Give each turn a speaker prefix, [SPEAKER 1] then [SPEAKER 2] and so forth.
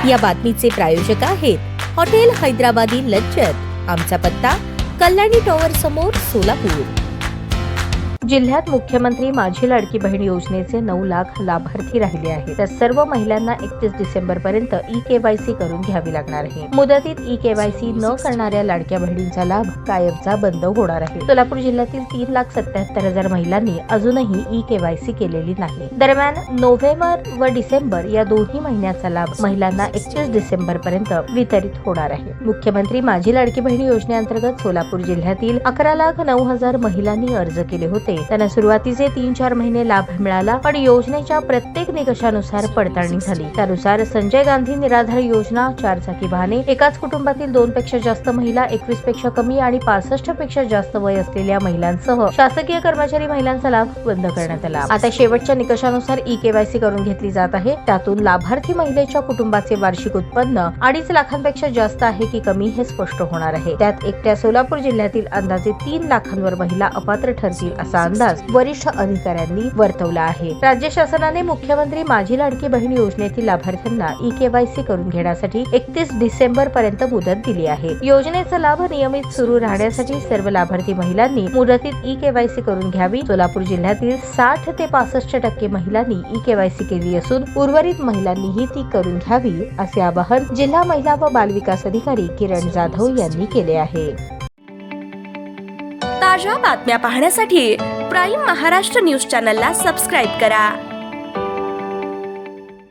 [SPEAKER 1] या बातमीचे प्रायोजक आहेत हॉटेल हैदराबादी लज्जत। आमचा पत्ता कल्याणी टॉवर समोर, सोलापूर। जिल्ह्यात मुख्यमंत्री माझी लाडकी बहीण योजनेचे 9 लाख लाभार्थी राहिले आहेत। तर सर्व महिलांना 31 डिसेंबर पर्यंत ई-केवायसी करून घ्यावी लागणार आहे। मुदतीत ई-केवायसी न करणाऱ्या लाडक्या बहिणींचा लाभ कायमचा बंद होणार आहे। सोलापूर जिल्ह्यातील 3,77,000 महिलांनी अजूनही ई-केवायसी केलेली नाही। दरम्यान नोव्हेंबर व डिसेंबर या दोन्ही महिन्याचा लाभ महिलांना 31 डिसेंबर पर्यंत वितरित होणार आहे। मुख्यमंत्री माझी लाडकी बहीण योजनेअंतर्गत सोलापूर जिल्ह्यातील 11,09,000 महिलांनी अर्ज केले होते। त्यांना सुरुवातीचे 3-4 महिने लाभ मिळाला, पण योजनेच्या प्रत्येक निकषानुसार पडताळणी झाली। त्यानुसार संजय गांधी निराधार योजना, 4 चाकी वाहने, एकाच कुटुंबातील 2 पेक्षा जास्त महिला, 21 पेक्षा कमी आणि 65 पेक्षा जास्त वय असलेल्या महिलांसह शासकीय कर्मचारी महिलांचा लाभ बंद करण्यात आला। आता शेवटच्या निकषानुसार ई-केवायसी करून घेतली जात आहे। त्यातून लाभार्थी महिलेच्या कुटुंबाचे वार्षिक उत्पन्न 2.5 लाखांपेक्षा जास्त आहे की कमी हे स्पष्ट होणार आहे। त्यात एकट्या सोलापूर जिल्ह्यातील अंदाजे 3 लाखांवर महिला अपात्र ठरतील असा अंदाज वरिष्ठ अधिकाऱ्यांनी वर्तवला आहे। राज्य शासनाने मुख्यमंत्री माझी लाडकी बहीण योजनेतील लाभार्थ्यांना ई-केवायसी करून घेण्यासाठी 31 डिसेंबर पर्यंत मुदत दिली आहे। योजनेचा लाभ नियमित सुरू राहण्यासाठी सर्व लाभार्थी महिलांनी मुदतीत ई-केवायसी करून घ्यावी। सोलापूर जिल्ह्यातील 60 ते 65% महिलांनी ई-केवायसी केली असून उर्वरित महिलांनीही ती करून घ्यावी असे आवाहन जिल्हा महिला व बालविकास अधिकारी किरण जाधव यांनी केले आहे।
[SPEAKER 2] ताज्या बातम्या पाहण्यासाठी प्राईम महाराष्ट्र न्यूज चॅनलला सबस्क्राईब करा।